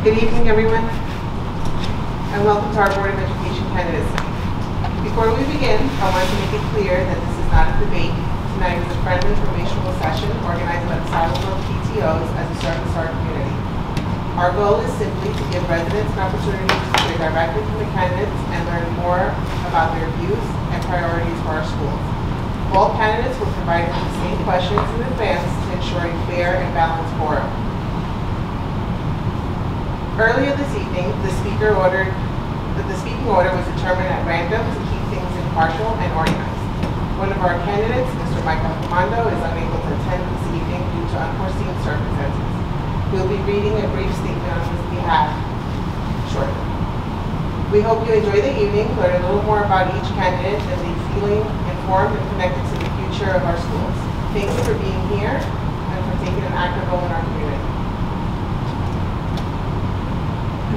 Good evening, everyone, and welcome to our Board of Education candidates. Before we begin, I want to make it clear that this is not a debate. Tonight is a friendly informational session organized by the Saddlebrook PTOs as a service to our community. Our goal is simply to give residents an opportunity to hear directly from the candidates and learn more about their views and priorities for our schools. All candidates were provided with the same questions in advance to ensure a fair and balanced forum. Earlier this evening, the speaking order was determined at random to keep things impartial and organized. One of our candidates, Mr. Michael Comando, is unable to attend this evening due to unforeseen circumstances. We'll be reading a brief statement on his behalf shortly. We hope you enjoy the evening, learn a little more about each candidate, and leave feeling informed and connected to the future of our schools. Thank you for being here and for taking an active role in our community.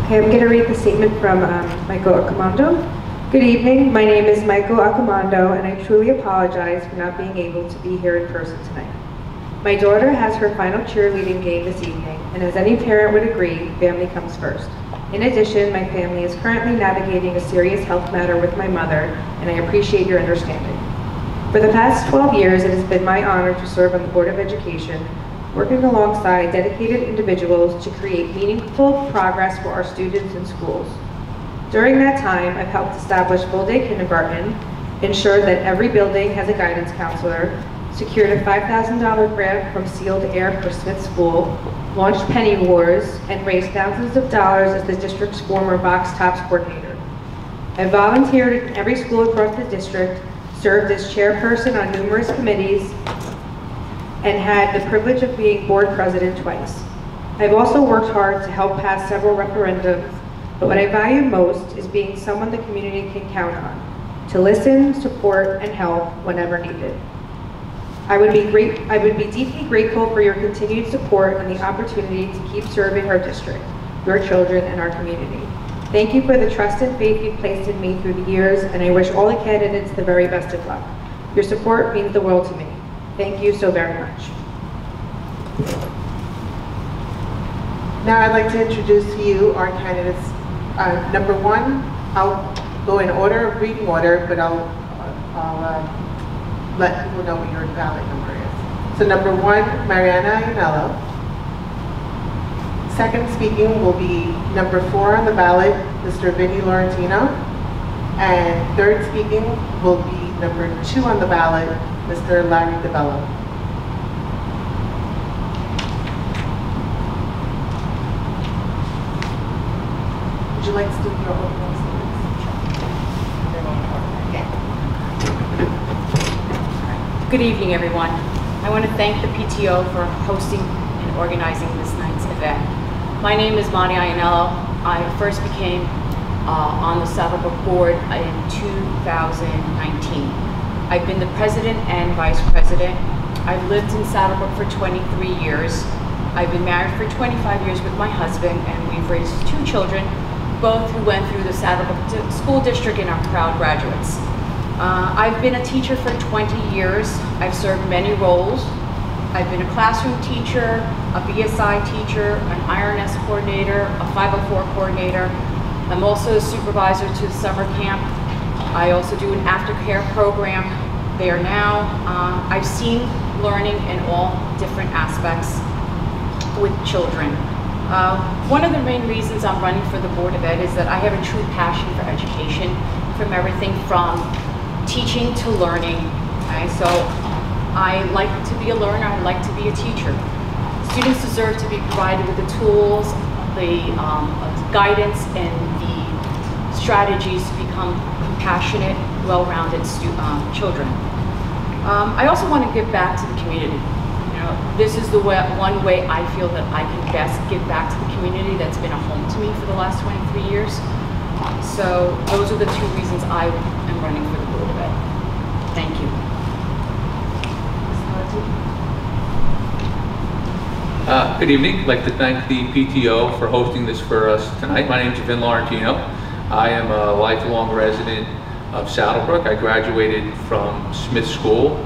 Okay, I'm going to read the statement from Michael Accomando. Good evening, my name is Michael Accomando, and I truly apologize for not being able to be here in person tonight. My daughter has her final cheerleading game this evening, and as any parent would agree, family comes first. In addition, my family is currently navigating a serious health matter with my mother, and I appreciate your understanding. For the past 12 years, it has been my honor to serve on the Board of Education, working alongside dedicated individuals to create meaningful progress for our students and schools. During that time, I've helped establish full-day kindergarten, ensured that every building has a guidance counselor, secured a $5,000 grant from Sealed Air for Smith School, launched Penny Wars, and raised thousands of dollars as the district's former Box Tops coordinator. I volunteered in every school across the district, served as chairperson on numerous committees, and had the privilege of being board president twice. I've also worked hard to help pass several referendums, but what I value most is being someone the community can count on, to listen, support, and help whenever needed. I would be deeply grateful for your continued support and the opportunity to keep serving our district, your children, and our community. Thank you for the trust and faith you've placed in me through the years, and I wish all the candidates the very best of luck. Your support means the world to me. Thank you so very much. Now I'd like to introduce to you our candidates. Number one, I'll go in reading order, but I'll let people know what your ballot number is. So number one, Mariana Ayunello. Second speaking will be number 4 on the ballot, Mr. Vinny Laurentino. And third speaking will be number 2 on the ballot, Mr. Larry DeBello. Would you like to do your opening statements? Good evening, everyone. I want to thank the PTO for hosting and organizing this night's event. My name is Monty Ayunello. I first became on the Saddlebrook board in 2019. I've been the president and vice president. I've lived in Saddlebrook for 23 years. I've been married for 25 years with my husband, and we've raised 2 children, both who went through the Saddlebrook School District and are proud graduates. I've been a teacher for 20 years. I've served many roles. I've been a classroom teacher, a BSI teacher, an IRNS coordinator, a 504 coordinator. I'm also a supervisor to the summer camp. I also do an aftercare program there now. I've seen learning in all different aspects with children. One of the main reasons I'm running for the Board of Ed is that I have a true passion for education, from everything from teaching to learning. Okay? So I like to be a learner, I like to be a teacher. Students deserve to be provided with the tools, the guidance, and the strategies to become compassionate, well-rounded children. I also want to give back to the community. You know, this is the one way I feel that I can best give back to the community that's been a home to me for the last 23 years. So those are the 2 reasons I am running for the Board of Ed. Thank you. Good evening. I'd like to thank the PTO for hosting this for us tonight. My name is Vin Laurentino. I am a lifelong resident of Saddlebrook. I graduated from Smith School,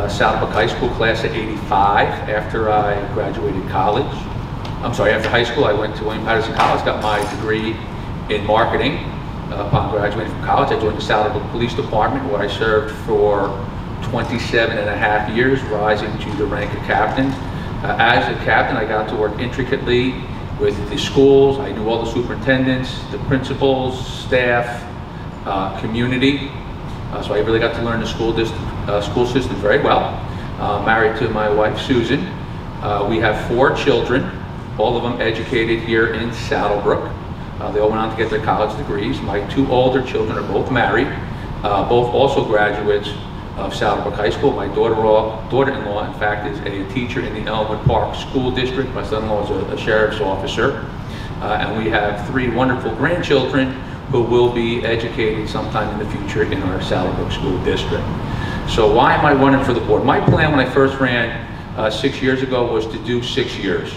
Saddlebrook High School class of '85 after I graduated college. After high school, I went to William Patterson College, got my degree in marketing. Upon graduating from college, I joined the Saddlebrook Police Department, where I served for 27.5 years, rising to the rank of captain. As a captain, I got to work intricately with the schools. I knew all the superintendents, the principals, staff, community. So I really got to learn the school system very well. Married to my wife, Susan. We have 4 children, all of them educated here in Saddlebrook. They all went on to get their college degrees. My 2 older children are both married, both also graduates of Saddlebrook High School. My daughter-in-law, in fact, is a teacher in the Elmwood Park School District. My son-in-law is a sheriff's officer. And we have 3 wonderful grandchildren who will be educated sometime in the future in our Saddlebrook School District. So why am I running for the board? My plan when I first ran 6 years ago was to do 6 years.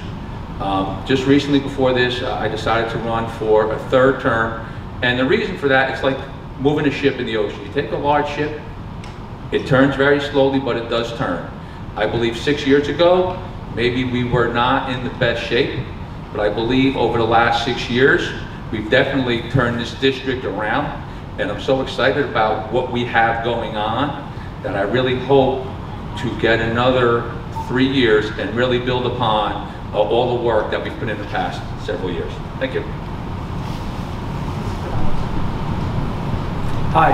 Just recently before this, I decided to run for a 3rd term. And the reason for that, it's like moving a ship in the ocean. You take a large ship, it turns very slowly, but it does turn. I believe 6 years ago, maybe we were not in the best shape, but I believe over the last 6 years, we've definitely turned this district around. And I'm so excited about what we have going on that I really hope to get another 3 years and really build upon all the work that we've put in the past several years. Thank you. Hi,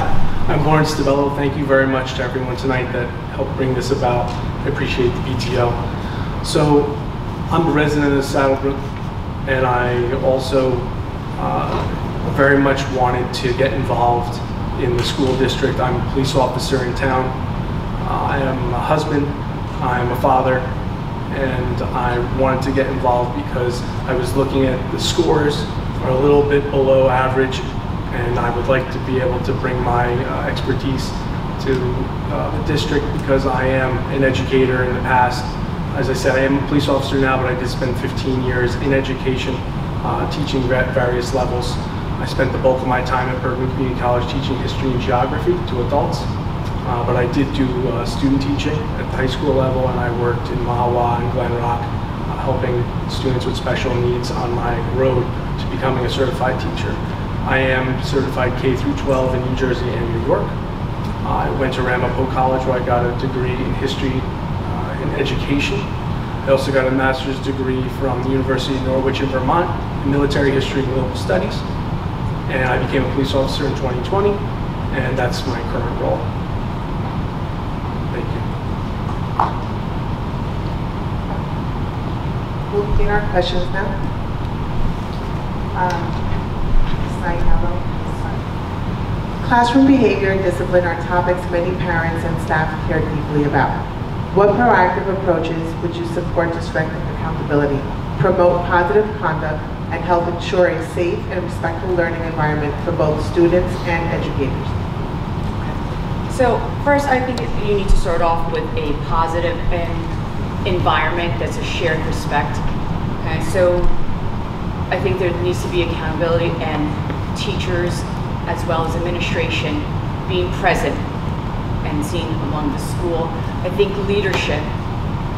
I'm Lawrence DeBello. Thank you very much to everyone tonight that helped bring this about. I appreciate the PTO. So, I'm a resident of Saddlebrook, and I also very much wanted to get involved in the school district. I'm a police officer in town. I am a husband, I'm a father, and I wanted to get involved because I was looking at the scores are a little bit below average, and I would like to be able to bring my expertise to the district because I am an educator in the past. As I said, I am a police officer now, but I did spend 15 years in education, teaching at various levels. I spent the bulk of my time at Bergen Community College teaching history and geography to adults. But I did do student teaching at the high school level, and I worked in Mahwah and Glen Rock, helping students with special needs on my road to becoming a certified teacher. I am certified K through 12 in New Jersey and New York. I went to Ramapo College where I got a degree in history and education. I also got a master's degree from the University of Norwich in Vermont in military history and global studies. And I became a police officer in 2020, and that's my current role. Thank you. We'll begin our questions now. Classroom behavior and discipline are topics many parents and staff care deeply about. What proactive approaches would you support to strengthen accountability, promote positive conduct, and help ensure a safe and respectful learning environment for both students and educators? So first, I think you need to start off with a positive environment that's a shared respect. Okay, so I think there needs to be accountability and teachers as well as administration being present and seen among the school. I think leadership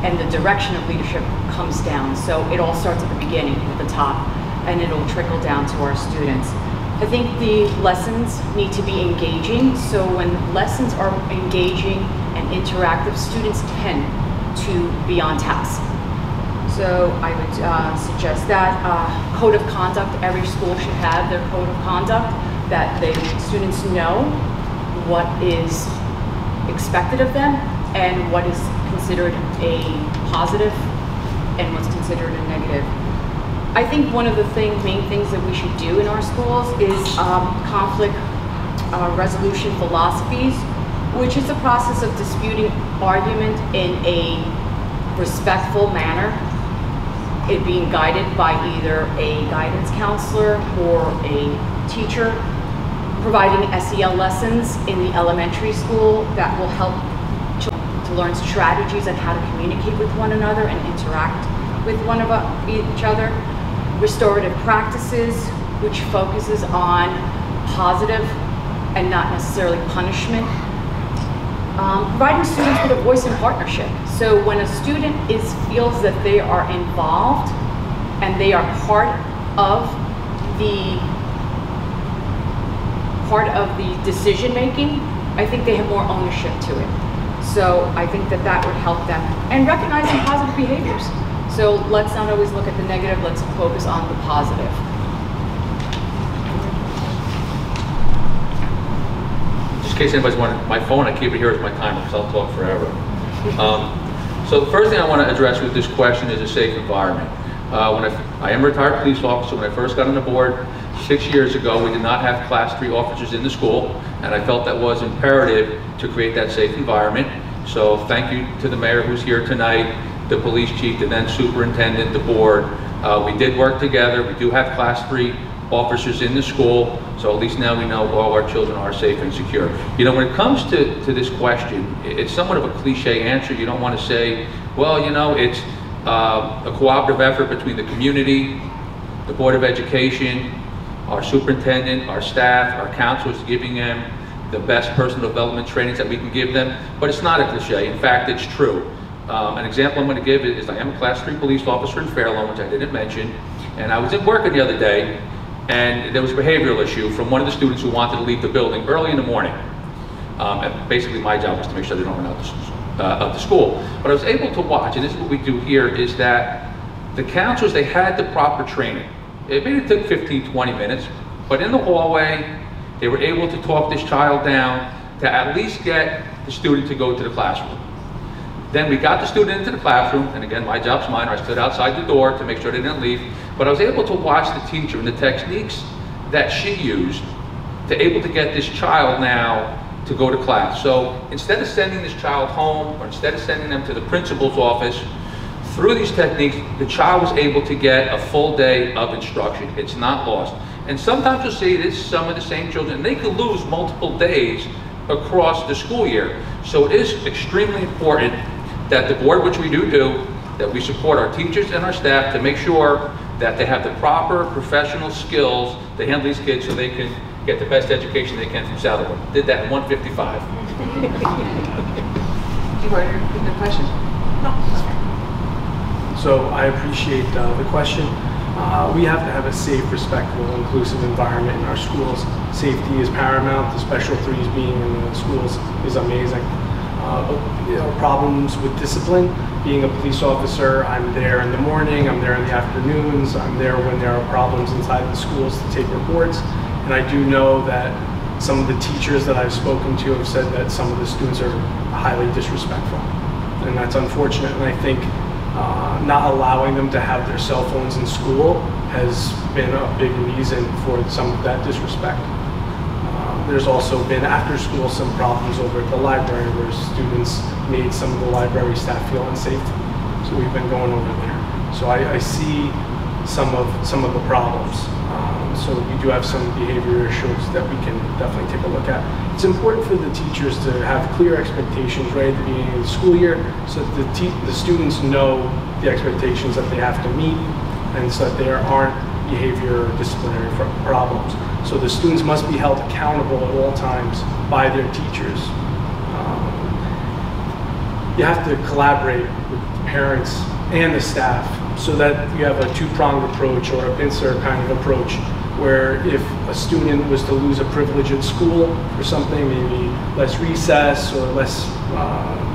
and the direction of leadership comes down. So it all starts at the beginning, at the top, and it'll trickle down to our students. I think the lessons need to be engaging. So when lessons are engaging and interactive, students tend to be on task. So I would suggest that code of conduct, every school should have their code of conduct, that the students know what is expected of them and what is considered a positive and what's considered a negative. I think one of the main things that we should do in our schools is conflict resolution philosophies, which is the process of disputing argument in a respectful manner, it being guided by either a guidance counselor or a teacher, providing SEL lessons in the elementary school that will help children to learn strategies on how to communicate with one another and interact with each other. Restorative practices, which focuses on positive and not necessarily punishment. Providing students with a voice in partnership. So when a student feels that they are involved and they are part of the decision making, I think they have more ownership to it. So I think that that would help them. And recognizing positive behaviors. So let's not always look at the negative, let's focus on the positive. Just in case anybody's wondering, my phone, I keep it here as my timer because I'll talk forever. So the first thing I want to address with this question is a safe environment. I am a retired police officer. When I first got on the board 6 years ago, we did not have Class 3 officers in the school, and I felt that was imperative to create that safe environment. So thank you to the mayor who's here tonight, the police chief, the then superintendent, the board. We did work together. We do have Class 3 officers in the school, so at least now we know all our children are safe and secure. You know, when it comes to this question, it's somewhat of a cliche answer. You don't want to say, well, you know, it's a cooperative effort between the community, the Board of Education, our superintendent, our staff, our counselors, giving them the best personal development trainings that we can give them. But it's not a cliche. In fact, it's true. An example I'm going to give is I am a Class 3 police officer in Fairlawn, which I didn't mention. And I was in working the other day, and there was a behavioral issue from one of the students who wanted to leave the building early in the morning. And basically my job was to make sure they don't run out of the school. But I was able to watch, and this is what we do here, is that the counselors, they had the proper training. It maybe took 15, 20 minutes, but in the hallway, they were able to talk this child down to at least get the student to go to the classroom. Then we got the student into the classroom, and again, my job's mine. I stood outside the door to make sure they didn't leave, but I was able to watch the teacher and the techniques that she used to able to get this child now to go to class. So instead of sending this child home, or instead of sending them to the principal's office, through these techniques, the child was able to get a full day of instruction. It's not lost. And sometimes you'll see this, some of the same children, and they could lose multiple days across the school year. So it is extremely important that the board, which we do, that we support our teachers and our staff to make sure that they have the proper professional skills to handle these kids so they can get the best education they can from Saddlebrook. Did that in 1:55. Do you want to repeat the question? No. So I appreciate the question. We have to have a safe, respectful, inclusive environment in our schools. Safety is paramount. The special threes being in the schools is amazing. But you know, problems with discipline. Being a police officer, I'm there in the morning, I'm there in the afternoons, I'm there when there are problems inside the schools to take reports. And I do know that some of the teachers that I've spoken to have said that some of the students are highly disrespectful. And that's unfortunate, and I think not allowing them to have their cell phones in school has been a big reason for some of that disrespect. There's also been after school some problems over at the library where students made some of the library staff feel unsafe. So we've been going over there. So I see some of the problems. So we do have some behavior issues that we can definitely take a look at. It's important for the teachers to have clear expectations right at the beginning of the school year so that the students know the expectations that they have to meet and so that there aren't behavior or disciplinary problems. So the students must be held accountable at all times by their teachers. You have to collaborate with parents and the staff so that you have a two-pronged approach or a pincer kind of approach where if a student was to lose a privilege at school for something, maybe less recess or less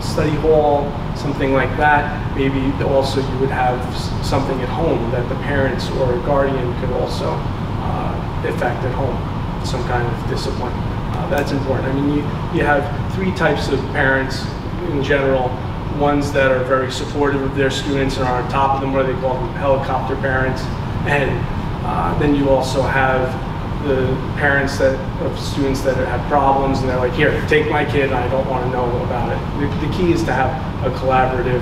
study hall, something like that, maybe also you would have something at home that the parents or a guardian could also effect at home, some kind of discipline. That's important. I mean, you have three types of parents in general. Ones that are very supportive of their students and are on top of them, where they call them helicopter parents. And then you also have the parents of students that have problems and they're like, here, take my kid, I don't want to know about it. The key is to have a collaborative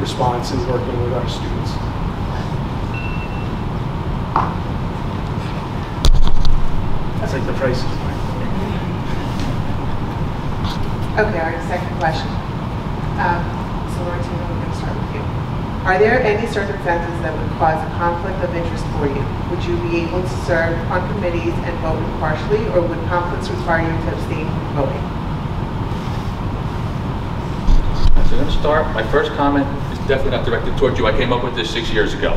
response in working with our students. That's like the price is right. Okay, our second question. So Martina, we're going to start with you. Are there any circumstances that would cause a conflict of interest for you? Would you be able to serve on committees and vote impartially, or would conflicts require you to abstain from voting? So I'm going to start. My first comment is definitely not directed towards you. I came up with this 6 years ago.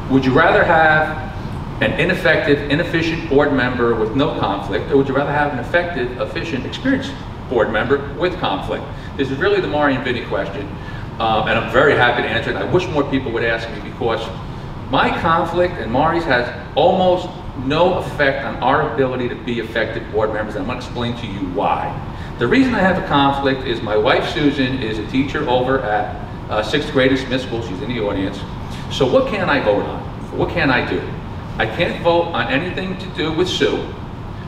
Would you rather have an ineffective, inefficient board member with no conflict, or would you rather have an effective, efficient, experienced board member with conflict? This is really the Mari and Vinny question, and I'm very happy to answer it. I wish more people would ask me, because my conflict and Mari's has almost no effect on our ability to be effective board members, and I'm going to explain to you why. The reason I have a conflict is my wife Susan is a teacher over at 6th grade in Smith School. She's in the audience. So what can I vote on? What can I do? I can't vote on anything to do with Sue.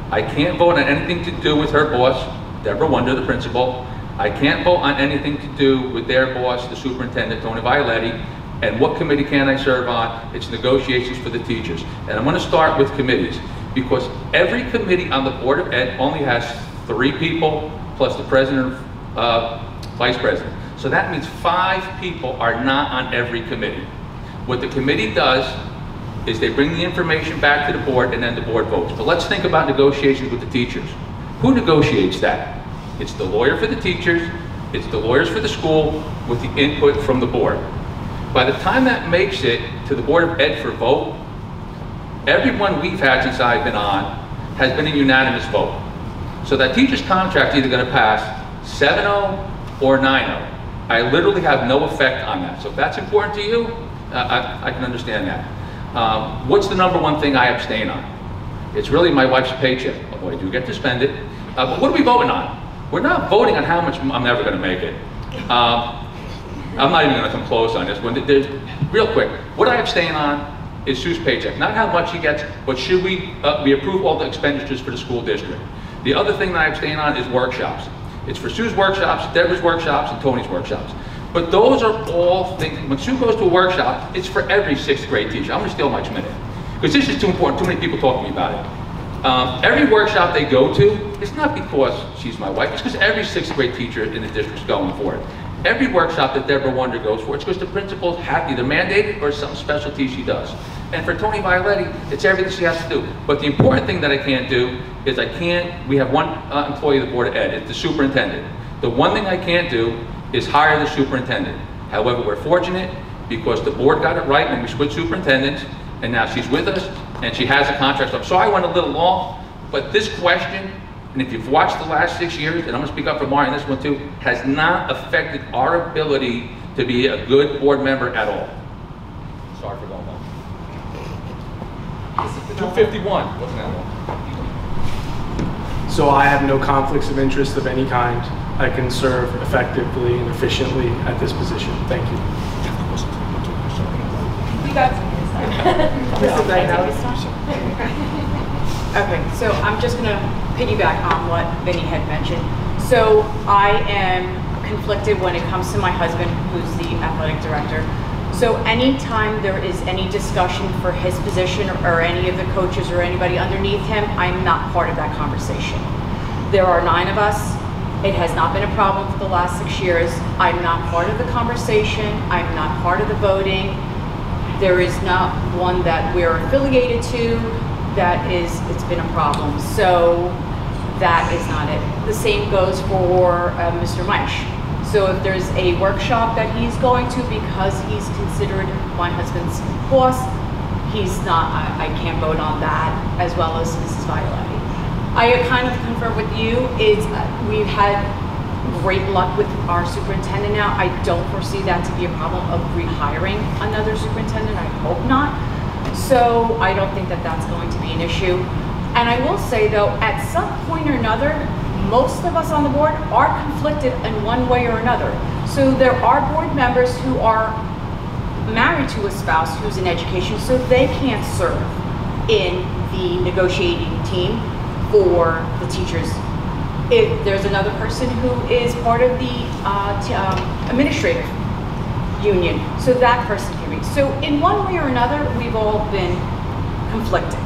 I can't vote on anything to do with her boss, Deborah Wonder, the principal. I can't vote on anything to do with their boss, the superintendent, Tony Violetti. And what committee can I serve on? It's negotiations for the teachers. And I'm going to start with committees, because every committee on the Board of Ed only has 3 people plus the president, vice president. So that means 5 people are not on every committee. What the committee does is they bring the information back to the board, and then the board votes. But let's think about negotiations with the teachers. Who negotiates that? It's the lawyer for the teachers, it's the lawyers for the school, with the input from the board. By the time that makes it to the Board of Ed for vote, everyone we've had since I've been on has been a unanimous vote. So that teacher's contract is either going to pass 7-0 or 9-0. I literally have no effect on that. So if that's important to you, I can understand that. What's the number one thing I abstain on? It's really my wife's paycheck, although I do get to spend it. But what are we voting on? We're not voting on how much. I'm never going to make it. I'm not even going to come close on this one. Real quick, what I abstain on is Sue's paycheck. Not how much she gets, but should we approve all the expenditures for the school district. The other thing that I abstain on is workshops. It's for Sue's workshops, Deborah's workshops, and Tony's workshops. But those are all things, when Sue goes to a workshop, it's for every 6th grade teacher. I'm going to steal Mike's minute, because this is too important. Too many people talk to me about it. Every workshop they go to, it's not because she's my wife, it's because every 6th grade teacher in the district is going for it. Every workshop that Deborah Wonder goes for, it's because the principals have either mandated or some specialty she does. And for Tony Violetti, it's everything she has to do. But the important thing that I can't do is we have one employee of the Board of Ed, it's the superintendent. The one thing I can't do is hire the superintendent. However, we're fortunate because the board got it right when we switched superintendents, and now she's with us and she has a contract. So I went a little long, but this question, and if you've watched the last 6 years, and I'm going to speak up for Mari on this one too, has not affected our ability to be a good board member at all. Sorry for going long. 251, wasn't that long? So I have no conflicts of interest of any kind. I can serve effectively and efficiently at this position. Thank you. You got Okay, so I'm just going to piggyback on what Vinny had mentioned. So I am conflicted when it comes to my husband, who's the athletic director. So anytime there is any discussion for his position or any of the coaches or anybody underneath him, I'm not part of that conversation. There are 9 of us. It has not been a problem for the last 6 years. I'm not part of the conversation. I'm not part of the voting. There is not one that we're affiliated to it's been a problem. So that is not it. The same goes for Mr. Meisch. So if there's a workshop that he's going to because he's considered my husband's boss, I can't vote on that, as well as Mrs. Violetti. I kind of confer with you is we've had great luck with our superintendent now. I don't foresee that to be a problem of rehiring another superintendent. I hope not. So I don't think that that's going to be an issue. And I will say though, at some point or another, most of us on the board are conflicted in one way or another. So there are board members who are married to a spouse who's in education, so they can't serve in the negotiating team for the teachers. If there's another person who is part of the administrative union, so that person can be. So in one way or another, we've all been conflicted.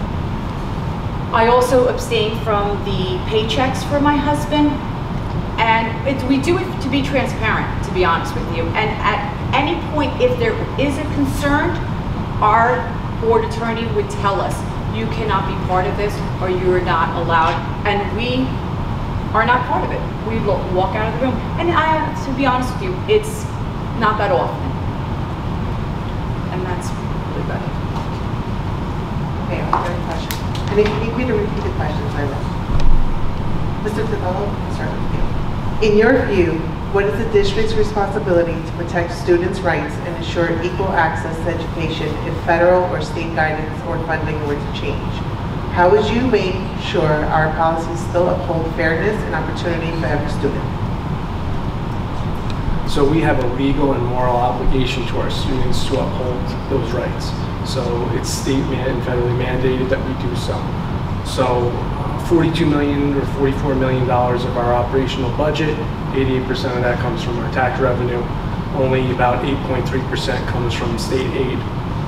I also abstain from the paychecks for my husband, and we do it to be transparent, to be honest with you. And at any point, if there is a concern, our board attorney would tell us, you cannot be part of this, or you are not allowed, and we are not part of it. We walk out of the room. And to be honest with you, it's not that often. And that's really good. And if you need me to repeat the questions, I will. Mr. Tavello, I'll start with you. In your view, what is the district's responsibility to protect students' rights and ensure equal access to education if federal or state guidance or funding were to change? How would you make sure our policies still uphold fairness and opportunity for every student? So we have a legal and moral obligation to our students to uphold those rights. So it's state and federally mandated that we do so. So $42 million or $44 million of our operational budget, 88% of that comes from our tax revenue. Only about 8.3% comes from state aid.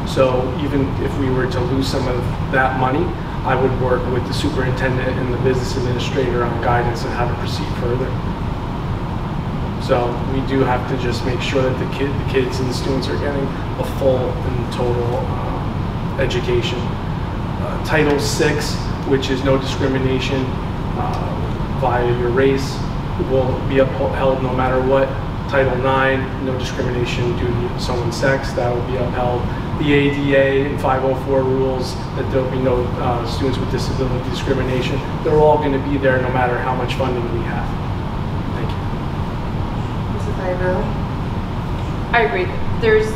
So even if we were to lose some of that money, I would work with the superintendent and the business administrator on guidance on how to proceed further. So we do have to just make sure that the kids and the students are getting a full and total education. Title VI, which is no discrimination via your race, will be upheld no matter what. Title IX, no discrimination due to someone's sex, that will be upheld. The ADA and 504 rules, that there will be no students with disability discrimination, they're all going to be there no matter how much funding we have. Thank you. Mrs. Iannello? I agree. There is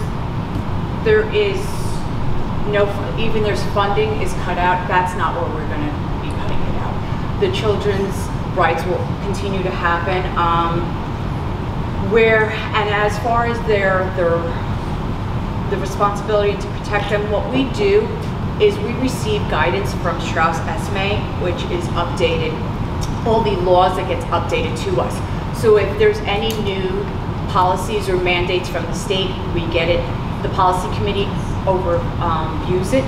no, even there's funding is cut out, that's not where we're going to be cutting it out. The children's rights will continue to happen. And as far as the responsibility to protect them, what we do is we receive guidance from Strauss Esme, which is updated, all the laws that gets updated to us. So if there's any new policies or mandates from the state, we get it. The policy committee views it.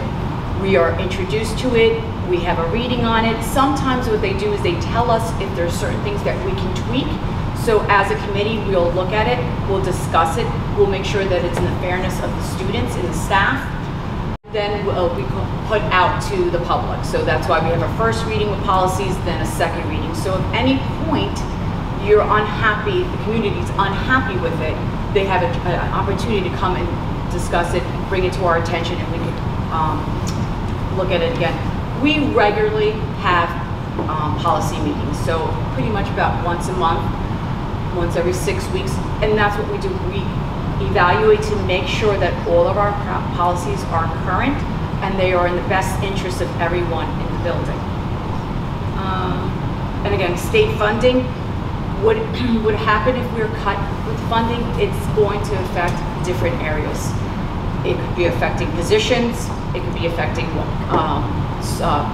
We are introduced to it. We have a reading on it. Sometimes what they do is they tell us if there's certain things that we can tweak. So as a committee, we'll look at it, we'll discuss it, we'll make sure that it's in the fairness of the students and the staff. Then we put out to the public. So that's why we have a first reading with policies, then a second reading. So if any point you're unhappy, the community's unhappy with it, they have an opportunity to come and discuss it, bring it to our attention, and we can look at it again. We regularly have policy meetings, so pretty much about once a month, once every 6 weeks, and that's what we do. We evaluate to make sure that all of our policies are current and they are in the best interest of everyone in the building. And again, state funding, what would happen if we were cut with funding? It's going to affect different areas. It could be affecting positions, it could be affecting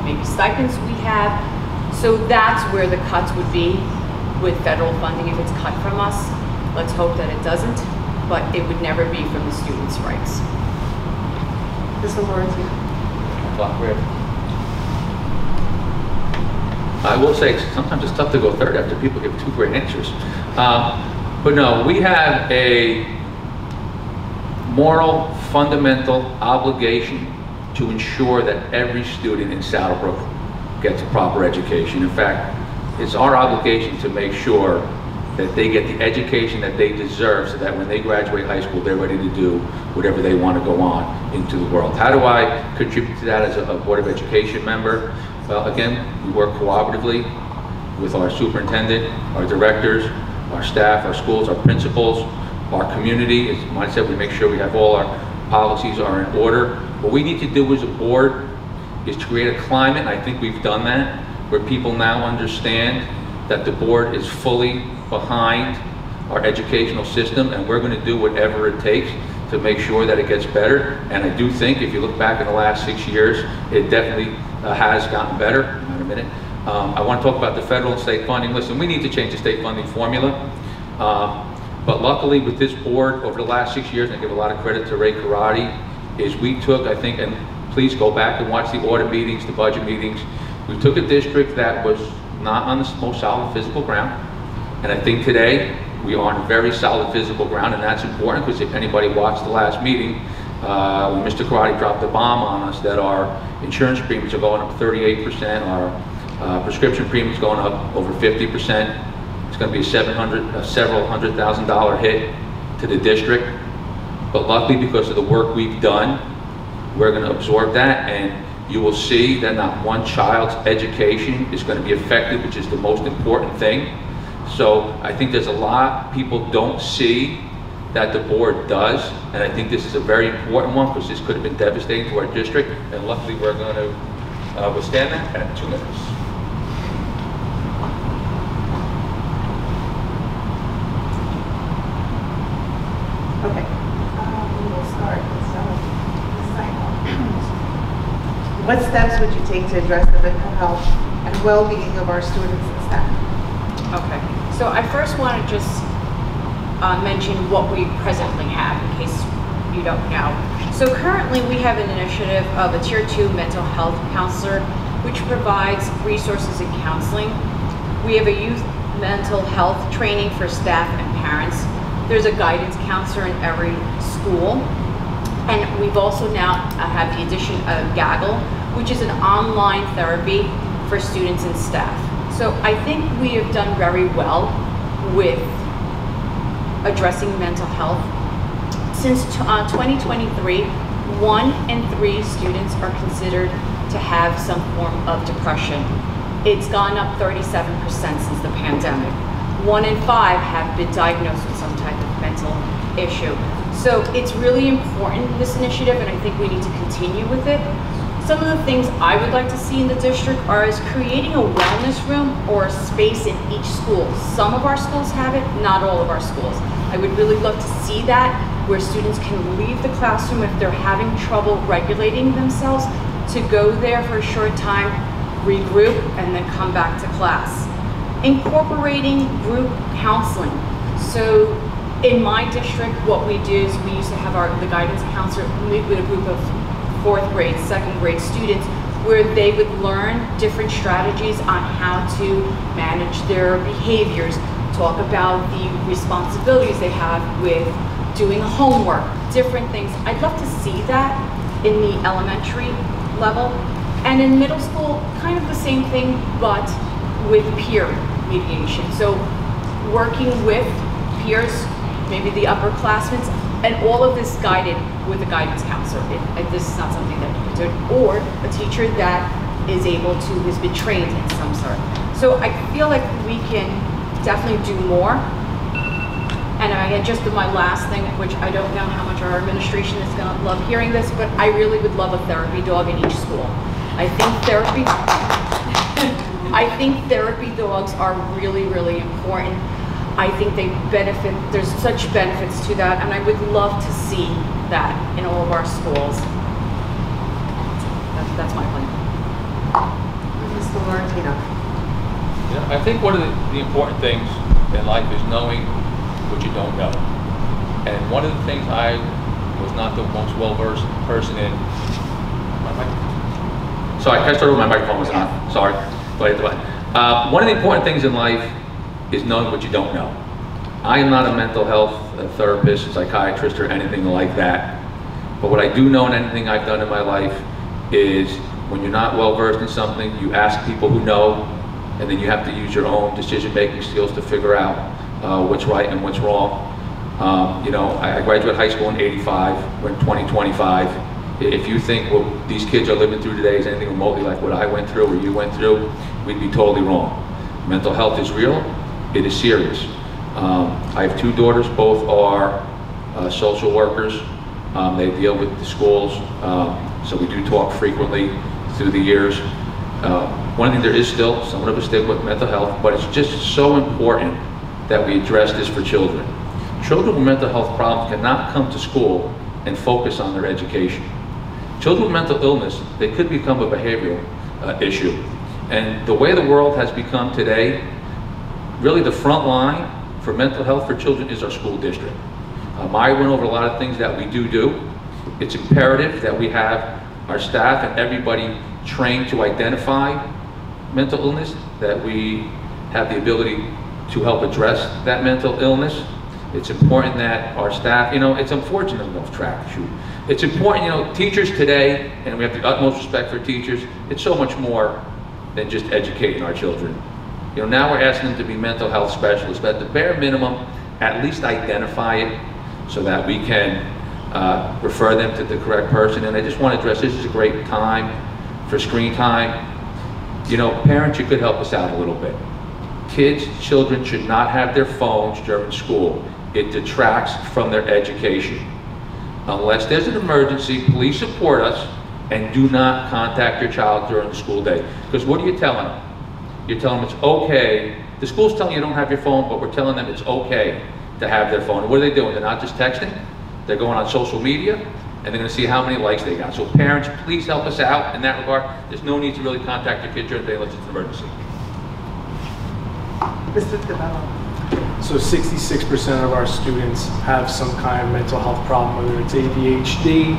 maybe stipends we have. So that's where the cuts would be with federal funding if it's cut from us. Let's hope that it doesn't, but it would never be from the students' rights. Mr. Lawrence? I will say sometimes it's tough to go third after people give two great answers. But no, we have a moral, fundamental obligation to ensure that every student in Saddlebrook gets a proper education. In fact, it's our obligation to make sure that they get the education that they deserve so that when they graduate high school, they're ready to do whatever they want to go on into the world. How do I contribute to that as a Board of Education member? Well, again, we work cooperatively with our superintendent, our directors, our staff, our schools, our principals, our community. As Mike said, we make sure we have all our policies are in order. What we need to do as a board is to create a climate, and I think we've done that, where people now understand that the board is fully behind our educational system, and we're going to do whatever it takes to make sure that it gets better. And I do think if you look back in the last 6 years, it definitely has gotten better. In a minute. I want to talk about the federal and state funding. Listen, we need to change the state funding formula. But luckily with this board over the last 6 years, and I give a lot of credit to Ray Karate, is we took, I think, and please go back and watch the audit meetings, the budget meetings. We took a district that was not on the most solid physical ground. And I think today we are on very solid physical ground, and that's important because if anybody watched the last meeting, when Mr. Karate dropped the bomb on us that our insurance premiums are going up 38%, our prescription premiums going up over 50%. It's going to be a several $100,000 hit to the district. But luckily, because of the work we've done, we're going to absorb that, and you will see that not one child's education is going to be affected, which is the most important thing. So I think there's a lot people don't see that the board does, and I think this is a very important one because this could have been devastating to our district, and luckily we're going to withstand that at 2 minutes. Okay. We'll start. What steps would you take to address the mental health and well-being of our students and staff? Okay, so I first want to just mention what we presently have in case you don't know. So currently we have an initiative of a Tier 2 mental health counselor which provides resources and counseling. We have a youth mental health training for staff and parents. There's a guidance counselor in every school. And we've also now have the addition of Gaggle, which is an online therapy for students and staff. So I think we have done very well with addressing mental health. Since 2023, 1 in 3 students are considered to have some form of depression. It's gone up 37% since the pandemic. 1 in 5 have been diagnosed with some type of mental issue. So it's really important, this initiative, and I think we need to continue with it. Some of the things I would like to see in the district are is creating a wellness room or a space in each school. Some of our schools have it, not all of our schools. I would really love to see that, where students can leave the classroom if they're having trouble regulating themselves, to go there for a short time, regroup, and then come back to class. Incorporating group counseling. So in my district, what we do is we used to have the guidance counselor meet with a group of 4th grade, 2nd grade students, where they would learn different strategies on how to manage their behaviors, talk about the responsibilities they have with doing homework, different things. I'd love to see that in the elementary level. And in middle school, kind of the same thing, but with peer mediation. So working with peers, maybe the upperclassmen, and all of this guided with a guidance counselor. This is not something that you can do, or a teacher that is able to, has been trained in some sort. So I feel like we can definitely do more. And just my last thing, which I don't know how much our administration is going to love hearing this, but I really would love a therapy dog in each school. I think therapy dogs are really, really important. I think they benefit, there's such benefits to that, and I would love to see that in all of our schools. That's my plan. Mr. Laurentino. Yeah, I think one of the important things in life is knowing what you don't know. And one of the things I was not the most well-versed person in, sorry, can I start over? My microphone was on. Sorry. One of the important things in life is knowing what you don't know. I am not a mental health therapist, psychiatrist, or anything like that. But what I do know in anything I've done in my life is when you're not well versed in something, you ask people who know, and then you have to use your own decision-making skills to figure out what's right and what's wrong. You know, I graduated high school in '85. We're in 2025. If you think what these kids are living through today is anything remotely like what I went through or you went through, we'd be totally wrong. Mental health is real. It is serious. I have 2 daughters. Both are social workers. They deal with the schools, so we do talk frequently through the years. One thing, there is still somewhat of a stigma with mental health, but it's just so important that we address this for children. Children with mental health problems cannot come to school and focus on their education. Children with mental illness, they could become a behavioral issue. And the way the world has become today, really the front line for mental health for children is our school district. Maya went over a lot of things that we do. It's imperative that we have our staff and everybody trained to identify mental illness, that we have the ability to help address that mental illness. It's important that our staff, you know, it's unfortunate to go off track, shoot. It's important, you know, teachers today, and we have the utmost respect for teachers, it's so much more than just educating our children. You know, now we're asking them to be mental health specialists, but at the bare minimum, at least identify it so that we can refer them to the correct person. And I just want to address, this is a great time for screen time. You know, parents, you could help us out a little bit. Kids, children should not have their phones during school. It detracts from their education. Unless there's an emergency, please support us and do not contact your child during the school day. Because what are you telling them? You're telling them it's okay. The school's telling you don't have your phone, but we're telling them it's okay to have their phone. And what are they doing? They're not just texting. They're going on social media, and they're going to see how many likes they got. So parents, please help us out in that regard. There's no need to really contact your kid during the day unless it's an emergency. Mr. DeBello. So 66% of our students have some kind of mental health problem, whether it's ADHD,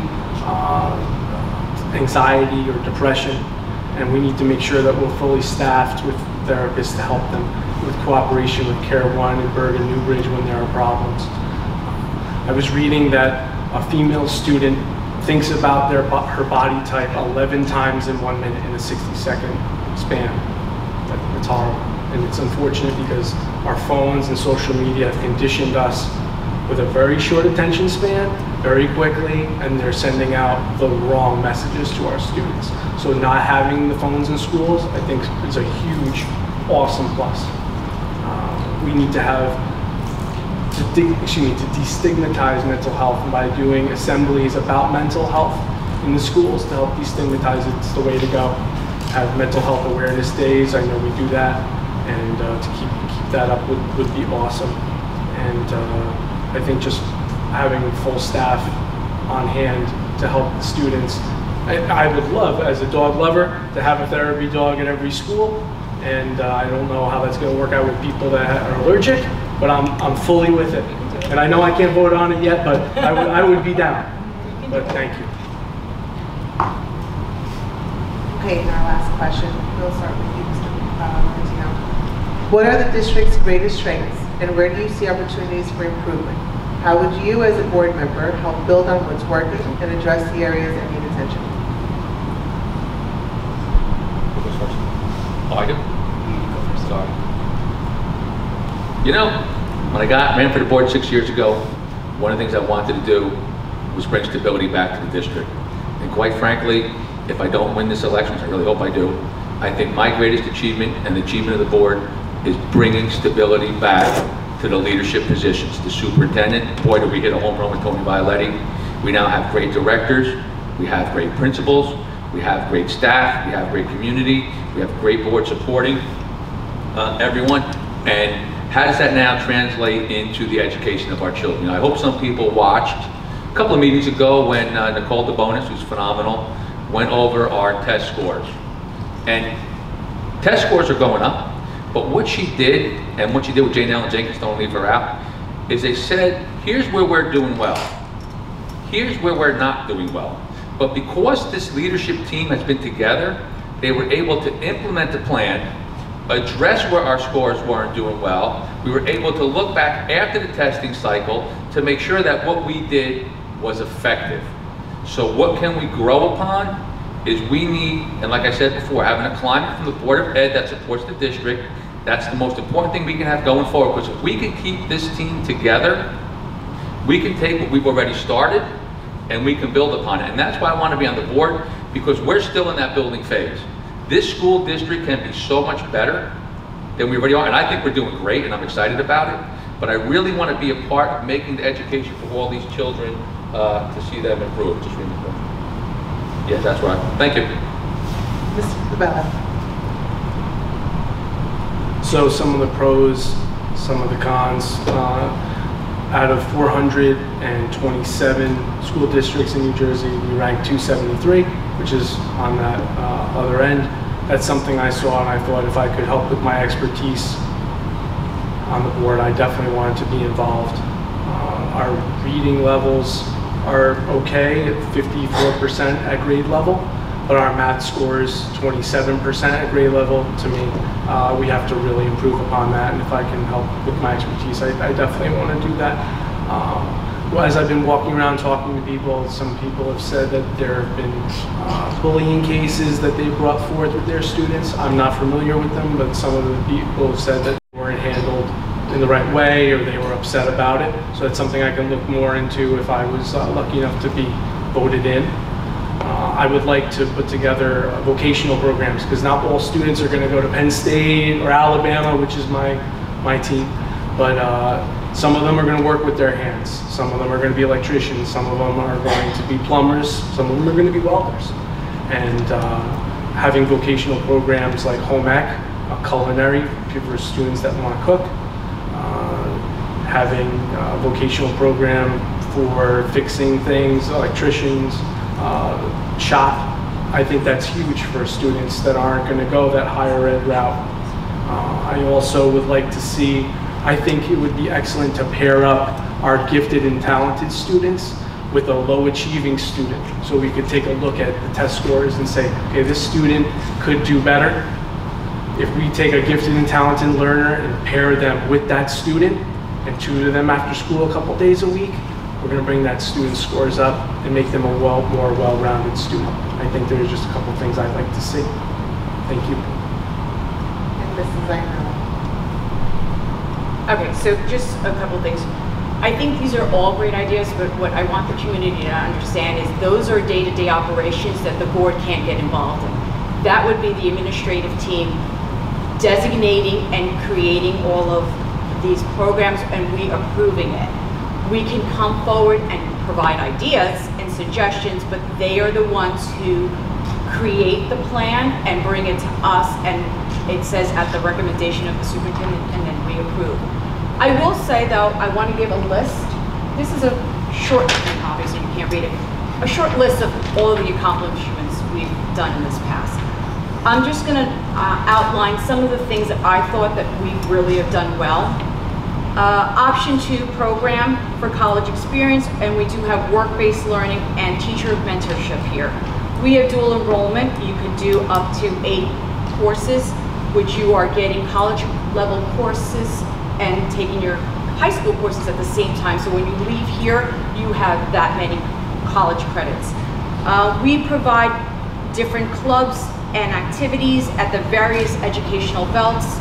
anxiety, or depression. And we need to make sure that we're fully staffed with therapists to help them with cooperation with Care One and Bergen Newbridge when there are problems. I was reading that a female student thinks about her body type 11 times in 1 minute in a 60-second span. It's horrible. And it's unfortunate because our phones and social media have conditioned us with a very short attention span, very quickly, and they're sending out the wrong messages to our students. So not having the phones in schools, I think, is a huge, awesome plus. We need to to destigmatize mental health, and by doing assemblies about mental health in the schools to help destigmatize it, it's the way to go. Have mental health awareness days, I know we do that, and to keep that up would be awesome. And I think just having full staff on hand to help the students. I would love, as a dog lover, to have a therapy dog at every school, and I don't know how that's going to work out with people that are allergic, but I'm fully with it. And I know I can't vote on it yet, but I would be down. But thank you. Okay, and our last question, we'll start with you, Mr. Martino. What are the district's greatest strengths, and where do you see opportunities for improvement? How would you, as a board member, help build on what's working and address the areas that need attention? Oh, I do? Sorry. You know, when I ran for the board 6 years ago, one of the things I wanted to do was bring stability back to the district. And quite frankly, if I don't win this election, I really hope I do, I think my greatest achievement and the achievement of the board is bringing stability back to the leadership positions. The superintendent, boy, did we hit a home run with Tony Violetti. We now have great directors, we have great principals, we have great staff, we have great community, we have great board supporting everyone. And how does that now translate into the education of our children? I hope some people watched a couple of meetings ago when Nicole DeBonis, who's phenomenal, went over our test scores. And test scores are going up, but what she did, and what she did with Jane Ellen Jenkins, don't leave her out, is they said, here's where we're doing well. Here's where we're not doing well. But because this leadership team has been together, they were able to implement the plan, address where our scores weren't doing well. We were able to look back after the testing cycle to make sure that what we did was effective. So what can we grow upon is we need, and like I said before, having a climate from the Board of Ed that supports the district. That's the most important thing we can have going forward, because if we can keep this team together, we can take what we've already started and we can build upon it. And that's why I want to be on the board, because we're still in that building phase. This school district can be so much better than we already are, and I think we're doing great, and I'm excited about it. But I really want to be a part of making the education for all these children to see them improve. Just remember. Yes, that's right. Thank you. Mr. DeBello. So some of the pros, some of the cons. Out of 427 school districts in New Jersey, we ranked 273, which is on that other end. That's something I saw, and I thought if I could help with my expertise on the board, I definitely wanted to be involved. Our reading levels are okay at 54% at grade level, but our math scores 27% at grade level. To me, we have to really improve upon that, and if I can help with my expertise, I definitely want to do that. As I've been walking around talking to people, some people have said that there have been bullying cases that they brought forth with their students. I'm not familiar with them, but some of the people have said that they weren't handled in the right way, or they were upset about it. So that's something I can look more into if I was lucky enough to be voted in. I would like to put together vocational programs, because not all students are going to go to Penn State or Alabama, which is my team, but some of them are going to work with their hands. Some of them are going to be electricians. Some of them are going to be plumbers. Some of them are going to be welders. And having vocational programs like home ec, culinary, for students that want to cook, having a vocational program for fixing things, electricians, shop. I think that's huge for students that aren't going to go that higher ed route. I also would like to see, I think it would be excellent to pair up our gifted and talented students with a low achieving student. So we could take a look at the test scores and say, okay, this student could do better. If we take a gifted and talented learner and pair them with that student and tutor them after school a couple days a week, we're going to bring that student's scores up and make them a more well-rounded student. I think there's just a couple things I'd like to see. Thank you. And Mrs. Zainab. Okay, so just a couple things. I think these are all great ideas, but what I want the community to understand is those are day-to-day operations that the board can't get involved in. That would be the administrative team designating and creating all of these programs and we approving it. We can come forward and provide ideas and suggestions, but they are the ones who create the plan and bring it to us, and it says at the recommendation of the superintendent, and then we approve. I will say though, I want to give a list. This is a short, obviously you can't read it, a short list of all of the accomplishments we've done in this past. I'm just going to outline some of the things that I thought that we really have done well. Option 2 program for college experience, and we do have work-based learning and teacher mentorship here. We have dual enrollment. You could do up to 8 courses, which you are getting college level courses and taking your high school courses at the same time. So when you leave here, you have that many college credits. We provide different clubs and activities at the various educational belts.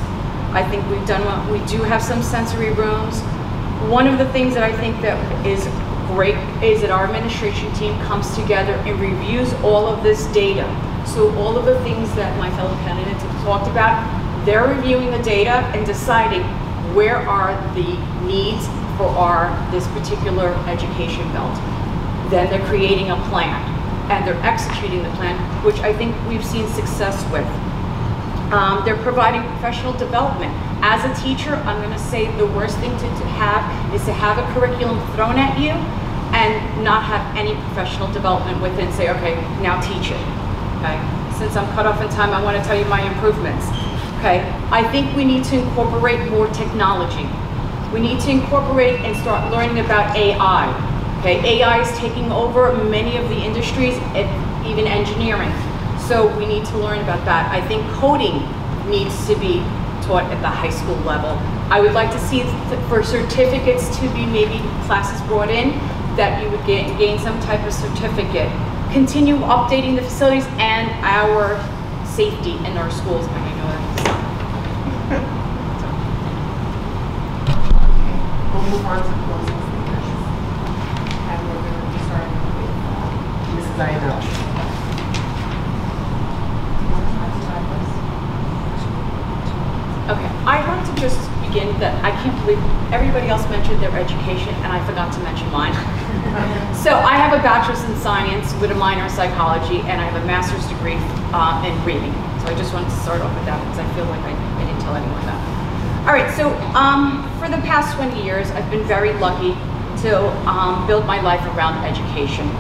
I think we've done well. We do have some sensory rooms. One of the things that I think that is great is that our administration team comes together and reviews all of this data. So all of the things that my fellow candidates have talked about, they're reviewing the data and deciding where are the needs for this particular education belt. Then they're creating a plan and they're executing the plan, which I think we've seen success with. They're providing professional development. As a teacher, I'm going to say the worst thing to have is to have a curriculum thrown at you and not have any professional development within, say, okay, now teach it. Okay. Since I'm cut off in time, I want to tell you my improvements. Okay. I think we need to incorporate more technology. We need to incorporate and start learning about AI. Okay. AI is taking over many of the industries, even engineering. So we need to learn about that. I think coding needs to be taught at the high school level. I would like to see for certificates to be maybe classes brought in that you would gain some type of certificate. Continue updating the facilities and our safety in our schools. I know that. We'll move on to closing statements. And we're going to be starting with Mrs. Zainab. Okay, I'd like to just begin that I can't believe everybody else mentioned their education and I forgot to mention mine. So I have a bachelor's in science with a minor in psychology, and I have a master's degree in reading. So I just wanted to start off with that because I feel like I didn't tell anyone that. All right, so for the past 20 years, I've been very lucky to build my life around education.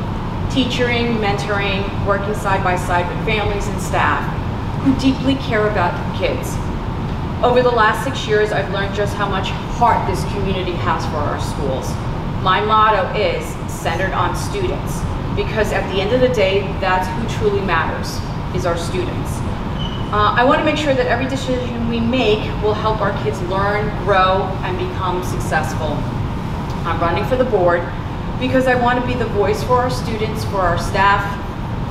Teaching, mentoring, working side by side with families and staff who deeply care about kids. Over the last 6 years, I've learned just how much heart this community has for our schools. My motto is centered on students, because at the end of the day, that's who truly matters, is our students. I want to make sure that every decision we make will help our kids learn, grow, and become successful. I'm running for the board because I want to be the voice for our students, for our staff,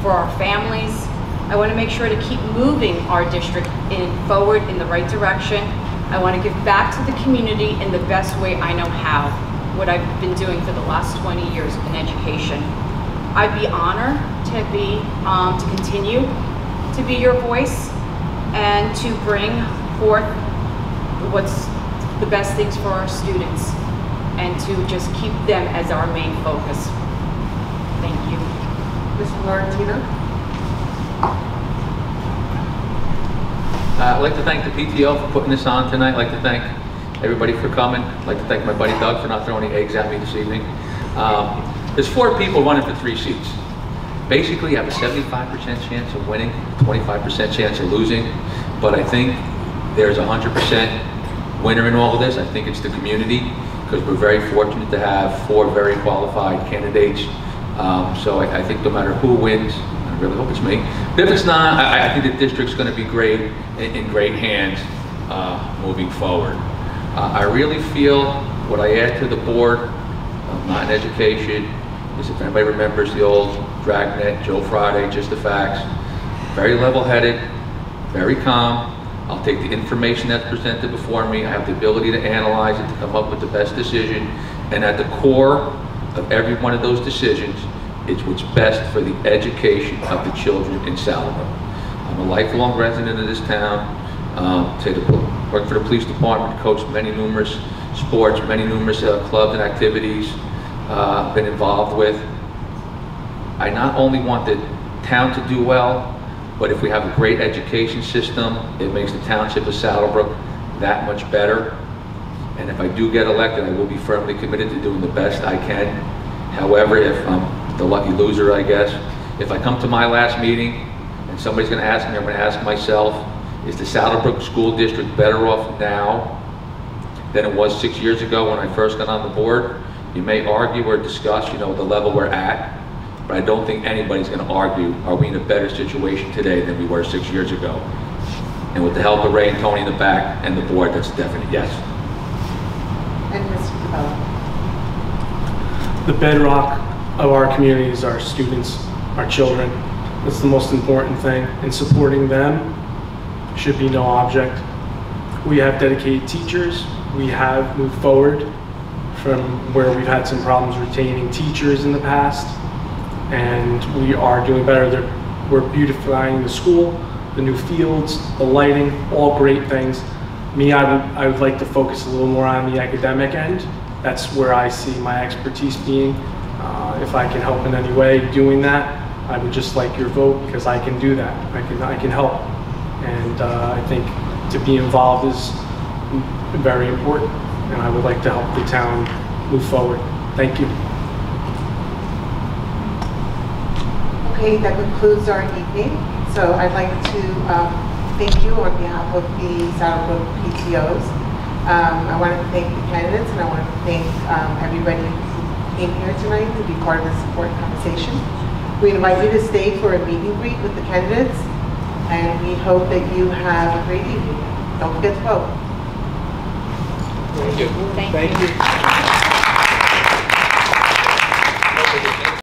for our families. I want to make sure to keep moving our district forward in the right direction. I want to give back to the community in the best way I know how, what I've been doing for the last 20 years in education. I'd be honored to to continue to be your voice and to bring forth what's the best things for our students and to just keep them as our main focus. Thank you. Mr. Laurentino? I'd like to thank the PTO for putting this on tonight. I'd like to thank everybody for coming. I'd like to thank my buddy Doug for not throwing any eggs at me this evening. There's 4 people running for 3 seats. Basically, you have a 75% chance of winning, 25% chance of losing, but I think there's a 100% winner in all of this. I think it's the community, because we're very fortunate to have 4 very qualified candidates. So I think no matter who wins, I really hope it's me, but if it's not, I think the district's going to be great, in great hands moving forward. I really feel what I add to the board, not in education, is if anybody remembers the old Dragnet, Joe Friday, just the facts, very level-headed, very calm. I'll take the information that's presented before me. I have the ability to analyze it, to come up with the best decision. And at the core of every one of those decisions, it's what's best for the education of the children in Saddle Brook. I'm a lifelong resident of this town. Worked for the police department, coached many numerous sports, many numerous clubs and activities, been involved with. I not only want the town to do well, but if we have a great education system, it makes the township of Saddle Brook that much better. And if I do get elected, I will be firmly committed to doing the best I can. However, if I'm the lucky loser, I guess, if I come to my last meeting and somebody's going to ask me, I'm going to ask myself, is the Saddle Brook School District better off now than it was 6 years ago when I first got on the board? You may argue or discuss, the level we're at, but I don't think anybody's going to argue, are we in a better situation today than we were 6 years ago? And with the help of Ray and Tony in the back and the board, that's a definite yes. And Mr. DeBella? The bedrock of our community is our students, our children. That's the most important thing, and supporting them should be no object. We have dedicated teachers. We have moved forward from where we've had some problems retaining teachers in the past, and we are doing better. We're beautifying the school, the new fields, the lighting, all great things. Me, I would like to focus a little more on the academic end. That's where I see my expertise being. If I can help in any way doing that, I would just like your vote, because I can do that. I can help. And I think to be involved is very important, and I would like to help the town move forward. Thank you. Okay, that concludes our evening. So I'd like to thank you on behalf of the Saddle Brook PTOs. I want to thank the candidates, and I want to thank everybody who came here tonight to be part of this important conversation. We invite you to stay for a meet and greet with the candidates, and we hope that you have a great evening. Don't forget to vote. Thank you. Thank you.